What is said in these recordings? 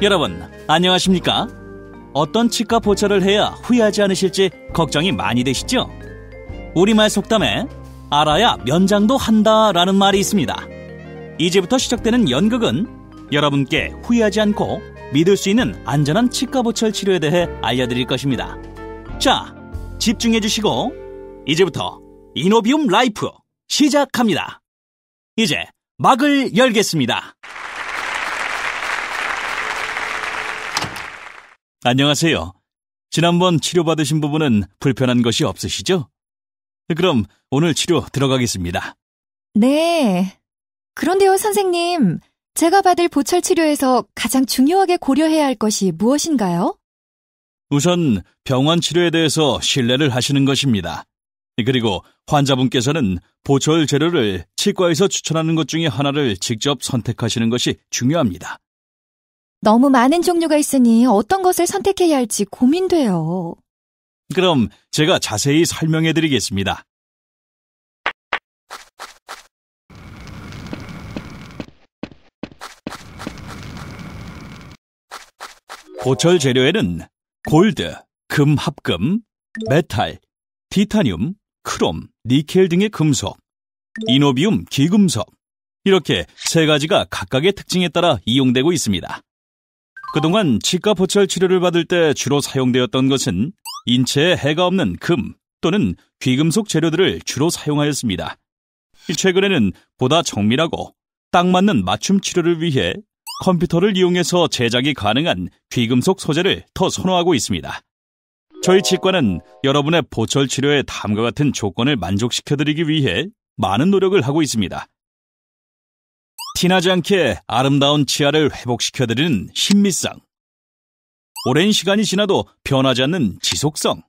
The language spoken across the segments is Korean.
여러분, 안녕하십니까? 어떤 치과 보철을 해야 후회하지 않으실지 걱정이 많이 되시죠? 우리말 속담에 알아야 면장도 한다라는 말이 있습니다. 이제부터 시작되는 연극은 여러분께 후회하지 않고 믿을 수 있는 안전한 치과 보철 치료에 대해 알려드릴 것입니다. 자, 집중해 주시고 이제부터 이노비움 라이프 시작합니다. 이제 막을 열겠습니다. 안녕하세요. 지난번 치료받으신 부분은 불편한 것이 없으시죠? 그럼 오늘 치료 들어가겠습니다. 네. 그런데요, 선생님. 제가 받을 보철 치료에서 가장 중요하게 고려해야 할 것이 무엇인가요? 우선 병원 치료에 대해서 신뢰를 하시는 것입니다. 그리고 환자분께서는 보철 재료를 치과에서 추천하는 것 중에 하나를 직접 선택하시는 것이 중요합니다. 너무 많은 종류가 있으니 어떤 것을 선택해야 할지 고민돼요. 그럼 제가 자세히 설명해 드리겠습니다. 보철 재료에는 골드, 금 합금, 메탈, 티타늄, 크롬, 니켈 등의 금속, 이노비움 기금속, 이렇게 세 가지가 각각의 특징에 따라 이용되고 있습니다. 그동안 치과 보철 치료를 받을 때 주로 사용되었던 것은 인체에 해가 없는 금 또는 귀금속 재료들을 주로 사용하였습니다. 최근에는 보다 정밀하고 딱 맞는 맞춤 치료를 위해 컴퓨터를 이용해서 제작이 가능한 귀금속 소재를 더 선호하고 있습니다. 저희 치과는 여러분의 보철 치료에 다음과 같은 조건을 만족시켜드리기 위해 많은 노력을 하고 있습니다. 티나지 않게 아름다운 치아를 회복시켜드리는 신미성, 오랜 시간이 지나도 변하지 않는 지속성,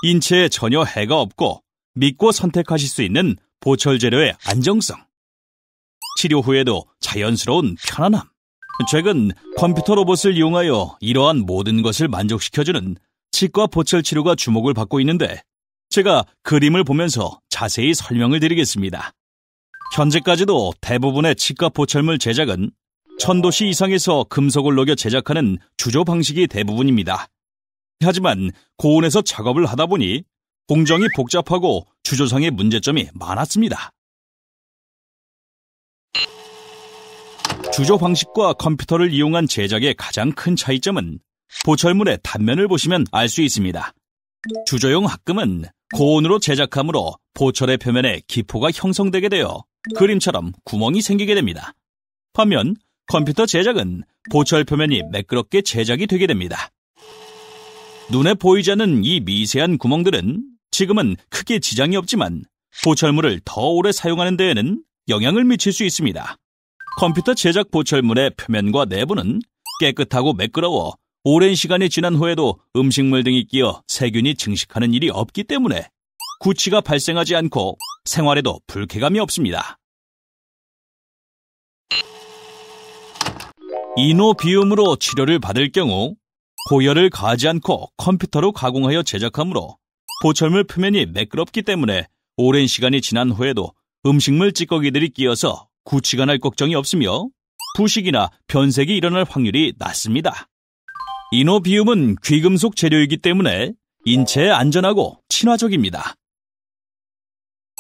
인체에 전혀 해가 없고 믿고 선택하실 수 있는 보철 재료의 안정성, 치료 후에도 자연스러운 편안함. 최근 컴퓨터 로봇을 이용하여 이러한 모든 것을 만족시켜주는 치과 보철 치료가 주목을 받고 있는데 제가 그림을 보면서 자세히 설명을 드리겠습니다. 현재까지도 대부분의 치과 보철물 제작은 1000도씨 이상에서 금속을 녹여 제작하는 주조 방식이 대부분입니다. 하지만 고온에서 작업을 하다 보니 공정이 복잡하고 주조상의 문제점이 많았습니다. 주조 방식과 컴퓨터를 이용한 제작의 가장 큰 차이점은 보철물의 단면을 보시면 알 수 있습니다. 주조용 합금은 고온으로 제작하므로 보철의 표면에 기포가 형성되게 되어 그림처럼 구멍이 생기게 됩니다. 반면 컴퓨터 제작은 보철 표면이 매끄럽게 제작이 되게 됩니다. 눈에 보이지 않는 이 미세한 구멍들은 지금은 크게 지장이 없지만 보철물을 더 오래 사용하는 데에는 영향을 미칠 수 있습니다. 컴퓨터 제작 보철물의 표면과 내부는 깨끗하고 매끄러워 오랜 시간이 지난 후에도 음식물 등이 끼어 세균이 증식하는 일이 없기 때문에 구취가 발생하지 않고 생활에도 불쾌감이 없습니다. 이노비움으로 치료를 받을 경우 고열을 가하지 않고 컴퓨터로 가공하여 제작하므로 보철물 표면이 매끄럽기 때문에 오랜 시간이 지난 후에도 음식물 찌꺼기들이 끼어서 구취가 날 걱정이 없으며 부식이나 변색이 일어날 확률이 낮습니다. 이노비움은 귀금속 재료이기 때문에 인체에 안전하고 친화적입니다.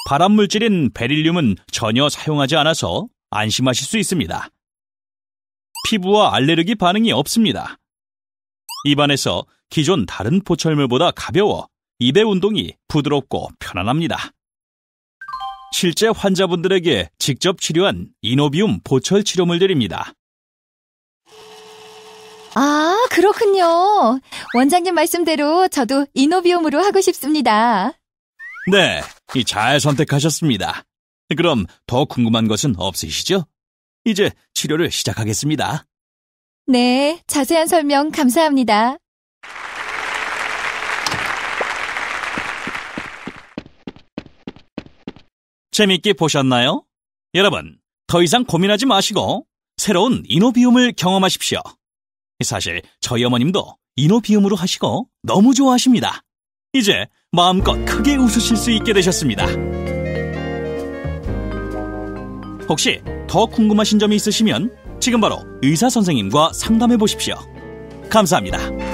발암물질인 베릴륨은 전혀 사용하지 않아서 안심하실 수 있습니다. 피부와 알레르기 반응이 없습니다. 입안에서 기존 다른 보철물보다 가벼워 입의 운동이 부드럽고 편안합니다. 실제 환자분들에게 직접 치료한 이노비움 보철 치료물들입니다. 아, 그렇군요. 원장님 말씀대로 저도 이노비움으로 하고 싶습니다. 네, 잘 선택하셨습니다. 그럼 더 궁금한 것은 없으시죠? 이제 치료를 시작하겠습니다. 네, 자세한 설명 감사합니다. 재밌게 보셨나요? 여러분, 더 이상 고민하지 마시고 새로운 이노비움을 경험하십시오. 사실 저희 어머님도 이노비움으로 하시고 너무 좋아하십니다. 이제 마음껏 크게 웃으실 수 있게 되셨습니다. 혹시 더 궁금하신 점이 있으시면 지금 바로 의사 선생님과 상담해 보십시오. 감사합니다.